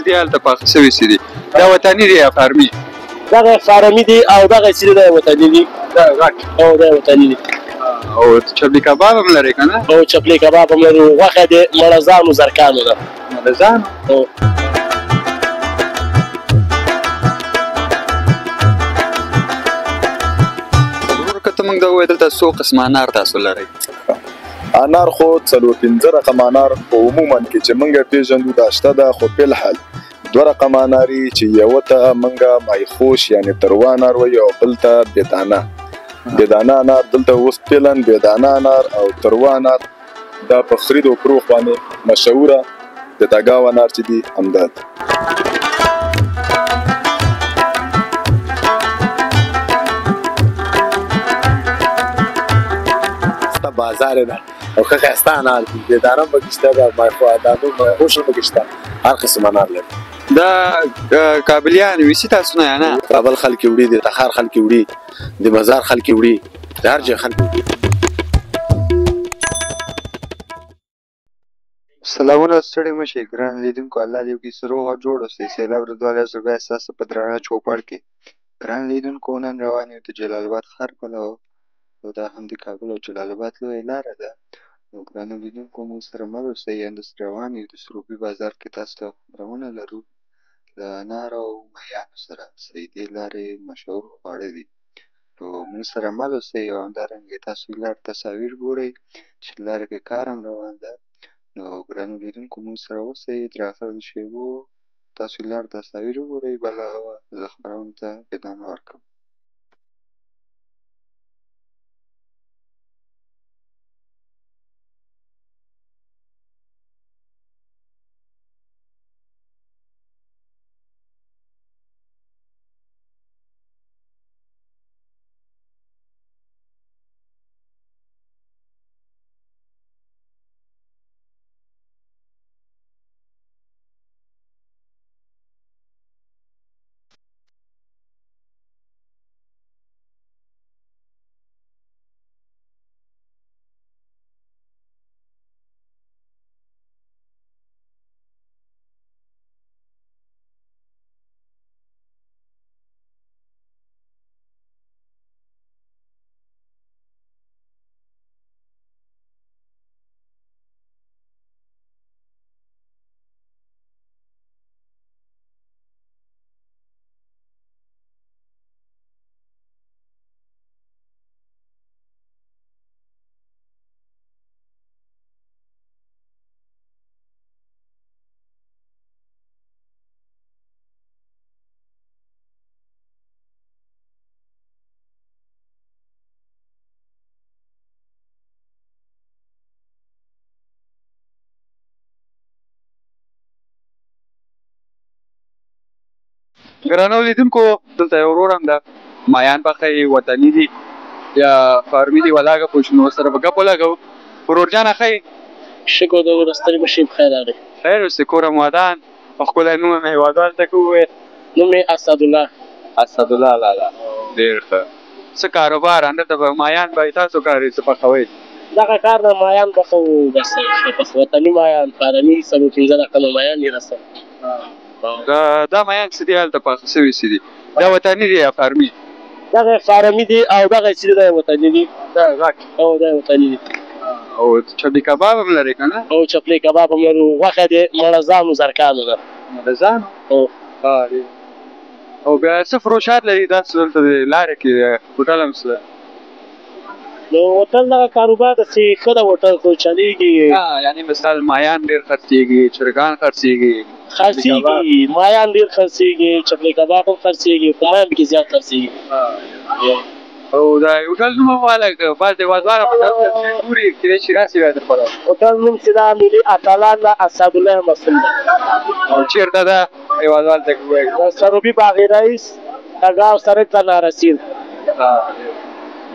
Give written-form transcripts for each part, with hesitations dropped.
چې دي هلته پاخه شوي چې دي دا وطني دي یا فارمي؟ دغه فارمي دي او دغه چې دی وطني دي. دا غټ او دا وطني دي. او چپلي کباب هم لري که نه؟ او چپلي کباب هم لري. غوښه د مړزانو زرکانو ده. مړزانو؟ او ورور که ته موږ ته ووایې دلته څو قسمه انار تاسو لرئ؟ انار خو 4-5 رقم انار په عموما کې چې موږ پیژنو دا شته ده، خو بالحال 2 رقم اناري چې یو ته موږ مایخوش یعنې تروا انار وایي او بل ته بېدانه. بېدانه انار دلته اوس پلن بېدانه انار او تروا انار دا په خرید او فروخ باندې مشهوره د تګاو انار چې دي همدا ده. بازار ده او ښه ښایسته انار دي. بېدانه هم پکې شته ده، مایخوش هم پکې شته، هر قسم انار لري. دا کابلیان ویسي تاسو نه یا نه؟ کابل خلک یې وړي، د تخار خلک یې وړي، د مزار خلک یې وړي، د هر ځای خلک یې وړي. سلامونه ستړي مه شئ ګران لیدونکو، الله دې وکړي چې روغ او جوړ اوسئ. سیلاب رضوان زه بیا ستاسو په درانه چوپړ کې ګران لیدونکو نن روان یو د جلال آباد ښار پلوه، او دا هم د کابل او جلال آباد لویه لاره ده. نو ګرانو لیدونکو موږ سره مل اوسئ. همداسې روان یو د سروبي بازار کې تاسو ته خبرونه لرو له انار او میانو سره چې دې لارې مشهور خواړه دي. نو موږ سره مل اوسئ او همدارنګه تاسو لار تصاویر ګورئ چې لارې کې کار هم روان ده. نو ګرانو لیدونکو موږ سره اوسئ، تر اخره د شیبو تاسو لار تصاویر وګورئ، بل هغه زه خپرونو ته ادامه ورکوم. ګرانو لیدونکو دلته یو ورور هم ده، مایان پخوي، وطني دي یا فارمي دي، ولاږه پوه شو. نو ورسره به ګپ ولګوو. ورور جانه ښه شکر د ورور ستړي مه شئ، بخیر راغئ. خیر اوسې، کور هم ودان او ښکلی نوم هم هېوادوال ته که ووایې؟ نوم یې اسدالله. اسدالله لالا، ډېر ښه. څه کاروبار همدلته به مایان به تاسو کار څه پخوئ؟ دغه کار د مایان پخوو، بس وطني مایان، فارمي 4-5 رقمه مایان یې راسره. دا مایان چې دي هلته پاخه شوي چې دي دا وطني دي یا فارمي؟ دغه فارمي دي او دغه چې دی دا وطني دي. دا غټ او دا وطني دي. او چپلي کباب هم لري که نه؟ او چپلي کباب هم لرو. غوښه د مړزانو زرکانو ده. مړزانو؟ او بیا څه فروشات لري داسې دلته د لارې کې هوټل هم شته؟ نو هوټل دغه کاروبار ده چې ښه ده، هوټل خو چلېږي. یعنې مثال مایان ډېر خرڅېږي، چرګان خرڅېږي؟ خرڅېږي، مایان ډېر خرڅېږي، چپلي کباب هم خرڅېږي، خو مایان پکې زیات خرڅېږي. او دا هوټل نوم هم ووایه، بعض هېوادوال په ټلویزیون ګوري، کېدای شي راسي بیا درپسې. هوټل نوم چې دا ملي اتلان ده، اسدالله مسؤل ده. او چېرته ده هېوادوال ته که ووایې؟ د سروبي باغي رئیس تګاو سړک ته نارسید.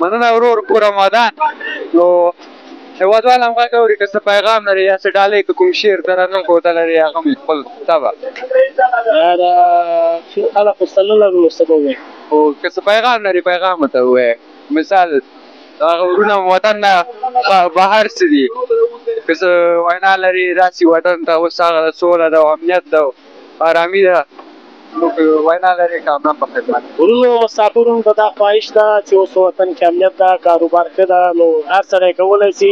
مننه ورور، کور هم ودان. نو هېوادوال هم غږ اوري، که څه پیغام لري یا څه ډالۍ که کوم شعر ترنم کوته لري هغه هم خپل طبع دا خلک ورسره نه لرو، نو څه به ووایو. خو که څه پیغام لري پیغام ورته ووایه. مثال هغه ورونه وطن نه بهر څه دي، که څه وینا لري راسي وطن ته، اوس هغه سوله ده او امنیت ده آرامي ده نو که وینا لري که همدا په خدمت ورونو مسافرو ته دا خواهش ده چې اوس وطن کې امنیت ده، کاروبار ښه ده، نو هر سړی کولی شي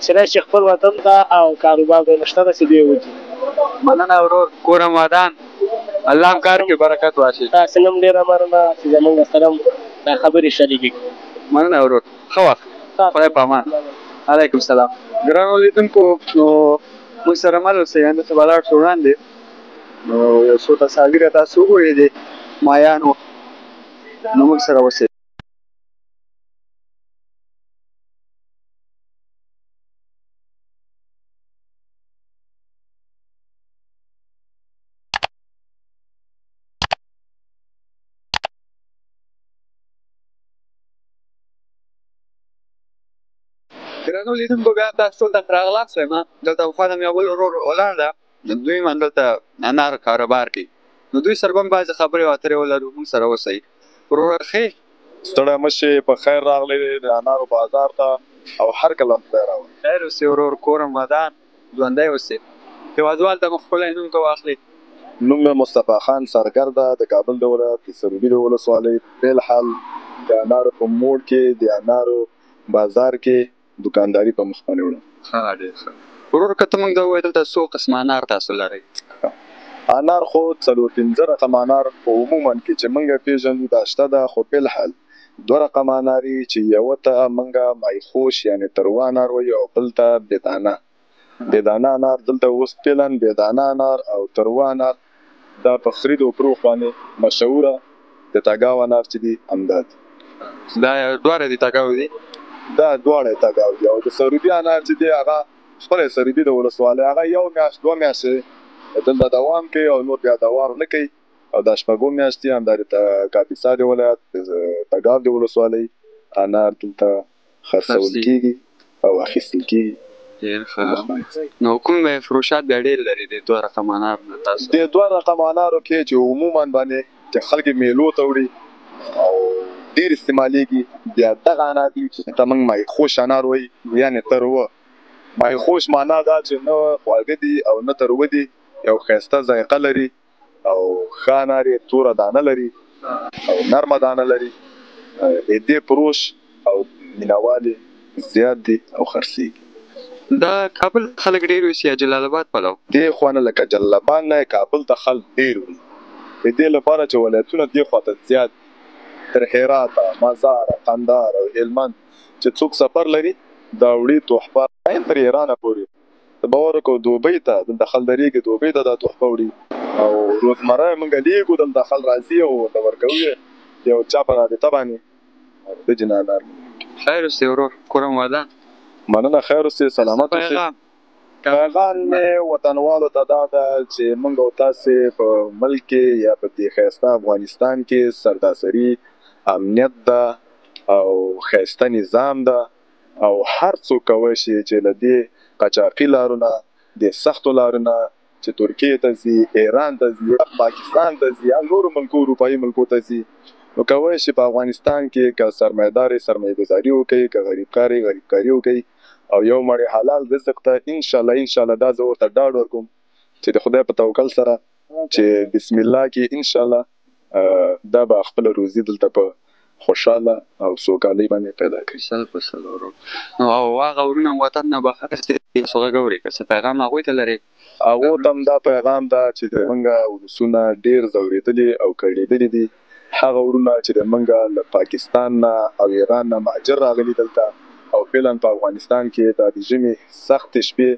چې راشي خپل وطن ته او کاروبار دی نشته ده چې دوی وکړي. مننه ورور کور آمادان الله هم کار کې برکت واچوي. تاسې نه هم ډېره مننه چې زموږ سره هم دا خبرې شریکې کړي. مننه ورور ښه وخت خدای په امان. علیکم السلام. ګرانو لیدونکو نو موږ سره مل اوسئ همداسې به لاړ شو وړاندې نو یو څو تصاویر یې تاسو وګورئ د مایانو نو موږ سره اوسئ. ګرانو لیدونکو بیا تاسو ټول ته راغلاست یم. دلته پخوا د مې یو بل ورور ولاړ ده دوی هم همدلته انار کاروبار کوي نو دوی سره به هم بعضې خبرې اترې ولرو. موږ سره اوسئ. وروره ښې ستړی مه شې، په خیر راغلی د انارو بازار ته او هر کله خدای راوړي. خیر اوسې ورور کور آمادان ژوندی اوسې. هېوادوال ته مو ښکلی نوم که واخلئ. نوم مې مصطفی خان سرګر ده د کابل د ولایت د سروبي د ولسوالۍ فلحال د انارو په موړ کې د انارو بازار کې دوکانداري په مخ باندې وړم. ښه ډېر ښه. ورور که ته موږ ته ووایې دلته څو قسمه انار تاسو لرئ؟ انار خو 4-5 رقم انار په عموما کې چې موږ پېژنو دا شته ده، خو فلحال 2 رقم اناري چې یوه ته موږ مایخوش یعنې تروه انار وایو او بل ته بېدانه. بېدانه انار دلته اوس فعلا بېدانه انار او تروه انار دا په خرید او فروخ باندې مشهوره د تګاو انار چې دي همدا دي. دا دواړه دي تګاو دي؟ دا دواړه تګاو دي او د سروبي انار چې دی هغه خپله سروبي د ولسوالۍ هغه 1 میاشت 2 میاشتې دلته دوام کوي او نور بیا دوام نه کوي او دا شپږو میاشتې همدا د کاپیسا د ولایت تګاو د ولسوالۍ انار دلته خرڅول کېږي او اخیستل کېږي. ډېر ښه. نو کوم فروشات بیا ډېر لري د 2 رقم انار نه تاسو؟ د 2 رقم انارو کې چې عموما باندې چې خلک میلو ته وړي او ډېر استعمالیږي بیا دغه انار دي چې ته موږ مایخوش انار وایي یعنې تروه. مایخوش معنا دا چې نه خواږه دي او نه تروه دي، یو ښایسته ذایقه لري او ښه انار یې توره دانه لري او نرمه دانه لري. د دې فروش او مینوال یې زیات دي او خرڅېږي. دا کابل خلک ډېر وي یا جلال آباد پلو؟ دې خوا نه لکه جلال آباد نه کابل ته خلک ډېر وي د دې لپاره چې ولایتونه دې خواته زیات تر هراته، مزار، قندهار او هلمند چې څوک سفر لري دا وړي تحفه تر ایرانه پورې د باور وکړو دوبۍ ته دلته خلک درېږي دوبۍ ته دا تحفه وړي او روزمره یې موږ لیږو دلته خلک راځي او ورته ورکوو یې یو چا په رابطه باندې د جنا انار. خیر اوسې ورور کور آمادان. مننه خیر اوسې سلامت اوسې. پیغام مې وطنوالو ته دا ده چې موږ او تاسې په ملک کې یا په دې ښایسته افغانستان کې سرتاسري امنیت ده او ښایسته نظام ده او هر څوک کولی شي چې له دې قاچاقي لارو نه د سختو لارو نه چې ترکیې ته ځي، ایران ته ځي، پاکستان ته ځي یا نورو ملکو اروپایي ملکو ته ځي نو کولی شي په افغانستان کې که سرمایه‌دار یې سرمایه‌ګذاري وکړي، که غریبکار یې غریبکاري وکړي او یو مړی حلال رزق ته انشاءالله دا زه ورته ډاډ ورکوم چې د خدای په توکل سره چې بسم الله کې انشاءالله دا به خپله روزي دلته په خوشحاله او سوکالۍ باندې پیدا کړي. سل په سل ورور. نو او هغه ورونه وطن نه بهر چې څه غږ اوري که څه پیغام هغوی ته لرې؟ هغو ته هم دا پیغام ده چې د موږ ولسونه ډېر ځورېدلي او کړېدلي دي. هغه ورونه چې د موږ له پاکستان نه او ایران نه مهاجر راغلي دلته او فعلا په افغانستان کې دا د ژمي سختې شپې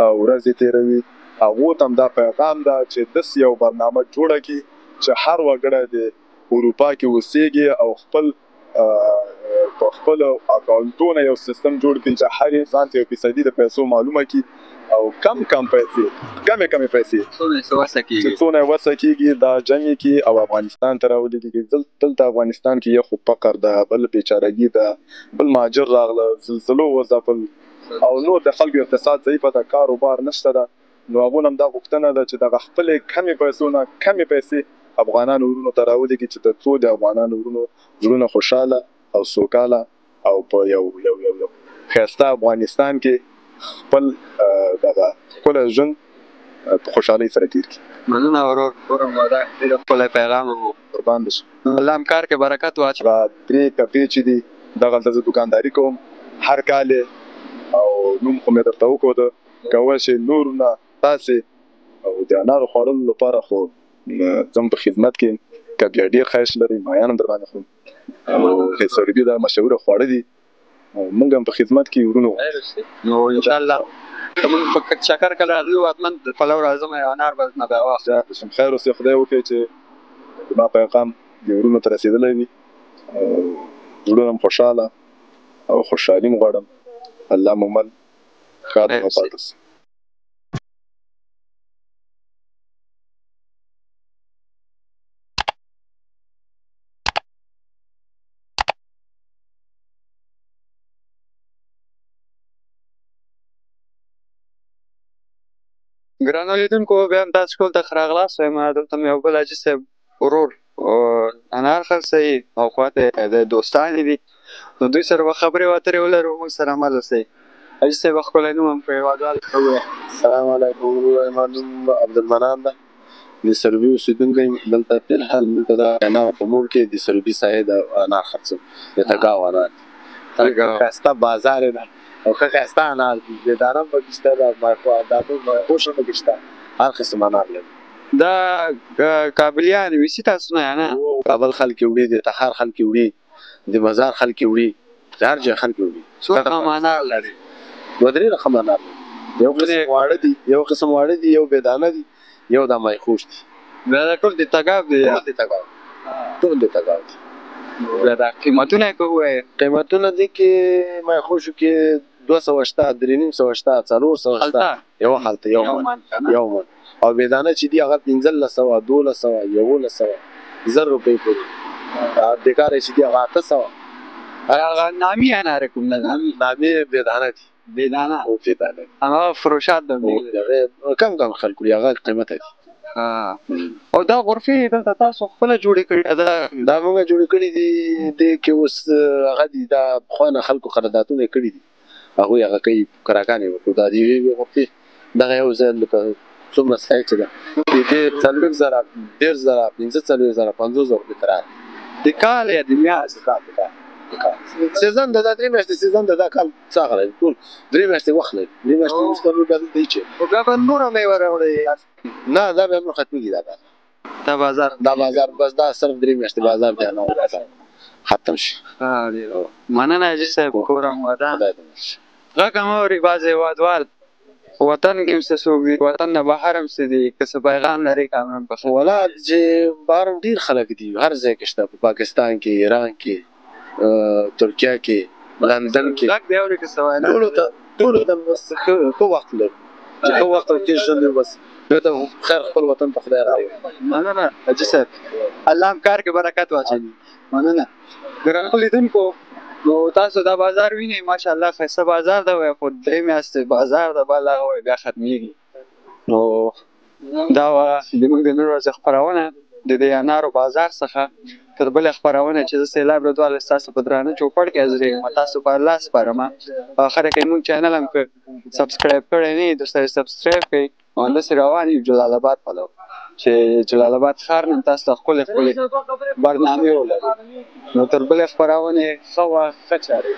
او ورځې تېروي هغو ته هم دا پیغام ده چې داسې یو برنامه جوړه کړي چې هر وګړی د اروپا کې اوسېږي او خپل په خپلو اکاونټونه یو سیستم جوړ کړي چې هر انسان ته 1% د پیسو معلومه کړي او کم پیسې کمې پیسې چې څونه یې وسه کېږي دا جمع کړي او افغانستان ته راولېږي. دلته افغانستان کې یو خو فقر ده، بل بېچارهګي ده، بل مهاجر راغله، زلزلو وځپل او نور د خلکو اقتصاد ضعیفه ده، کاروبار نشته ده نو هغو نه هم دا غوښتنه ده چې دغه خپلې کمې پیسو نه کمې پیسې افغانانو ورونو ته راولېږي چې تر څو د افغانانو ورونو زړونه خوشحاله او سوکاله او په یو ښایسته افغانستان کې خپل دغه ښکلی ژوند په خوشحالۍ سره تیر کړي. مننه ورور ګورم دا ډېر ښکلی پیغام و. قربان دې شم. الله هم کار کې برکت واچوي. هغه 3 کپې چې دي دغلته زه دوکانداري کوم هر کال او نوم خو مې درته وښوده کولی شئ نور نه تاسې او د انارو خوړلو لپاره خو زم په خدمت کې که بیا ډېر ښایست لرئ مایان هم در باندې خورم او خیسروبي دا مشهوره خواړه دي او موږ هم په خدمت کې ورونو. نو انشاءالله که موږ په چکر کله راځو حتما د پلو راځم انار به نه بیا واخلم. خیر اوسې خدای وکړي چې زما پیغام د ورونو ته رسېدلی وي او زړونه هم خوشحاله او خوشحالي م غواړم. الله مو مل ښاد او پاتې شي. ګرانو لیدونکو بیا هم تاسو ټول ته ښه راغلاست وایم. دلته مې یو بل حاجي صاحب ورور انار خرڅوي او خواته د دوستانې دي نو دوی سره به خبرې اترې ولرو موږ سره عمل وسئ. حاجي صاحب ښکلی نوم هم په هېوادوالو ته ووایه. السلام علیکم زما نوم عبدالمنان ده د سروبي اوسېدونکی یم. دلته فلحال دلته د انار په موړ کې د سروبي سایې د انار خرڅوم د تګاو انار. ښایسته بازار یې ده او ښه ښایسته انار دي. د دانم پکې شته د مایخوادانو مایخوش هم پکې شته هر قسم انار لري. دا کابلیان ویسي تاسو نه یا نه؟ کابل خلک یې وړي د تخار خلک یې وړي د مزار خلک یې وړي د هر ځای خلک یې وړي. څو رقم انار لري؟ 2-3 رقم انار لري. یو قسم واړه دي یو بې دانه دي یو د مایخوش دي. بیا دا ټول د تګاب دي؟ ټول د تګاب دي. بیا دا قیمتونه یې که ووایې؟ قیمتونه دي کې مایخوشو کې 200 شته 350 شته 400 شته یو هلته یو من او بېدانه چې دي هغه 1500 1200 1100 زر روپۍ پورې. بېکاره چې دي هغه 800. هغه نامي انار کوم نه؟ نامي بېدانه دي. بېدانه او بېدانه هغه فروشات ده کم خلکو دي هغه قیمته دي. او دا غرفې دلته تاسو خپله جوړې کړي دا موږ جوړې کړي دي دې کې اوس هغه دي دا پخوانه خلکو قراردادونه یې کړي دي هغوی هغه کوي کراګانې وکړو. دا د یوې غرفې دغه یو ځای لکه څومره سایز چې ده د دې 40,000 150,000 45,000 50,000 روپۍ ته راغلی. د کال یا د میاشت؟ سیزن ده دا 3 میاشتې سیزن ده دا کال څه غلی ټول 3 میاشتې وخت لري. 3 میاشتې وروسته نور بیا دلته هېڅ خو بیا به نوره میوه راوړئ؟ نه دا بیا نور ختمېږي. دا بازار بس دا صرف 3 میاشتې بازار دی نو ختم شي. مننه حاجي صاحب کور هم ودان. غږ هم اوري بعض هېوادوال وطن کې هم څه څوک دي وطن نه بهر هم څه دي که څه پیغام لري کامران پخې؟ والا چې بهر هم ډېر خلک دي هر ځای کې شته په پاکستان کې ایران کې ترکیه کې لندن کې غږ دی اوري که څه وایي ټولو ته بس ښه وخت لرو چې ښه وخت تېر ژوند بس بېرته خیر خپل وطن ته خدای راوړي. مننه حاجي صاحب الله هم کار کې برکت واچوي. مننه ګرانو لیدونکو نو تاسو دا بازار وینئ ماشاءالله ښایسته بازار ده وایي خو 3 میاشتې بازار ده بل هغه وایي بیا ختمېږي. نو دا وه زموږ د نن ورځې خپرونه د دې انارو بازار څخه تر بلې خپرونه چې زه سیلاب رضوان ستاسو په درانه چوپړ کې حاضر یم تاسو په الله سپارم. په اخره کې موږ چینل هم که سبسکرایب کړی نه یې درسره سبسکرایب کړئ او همداسې روان یو جلال آباد پلو چې جلال آباد ښار نه تاسو ته ښکلې برنامې ولرو. نو تر بلې خپرونې ښه وخت ښه چارې.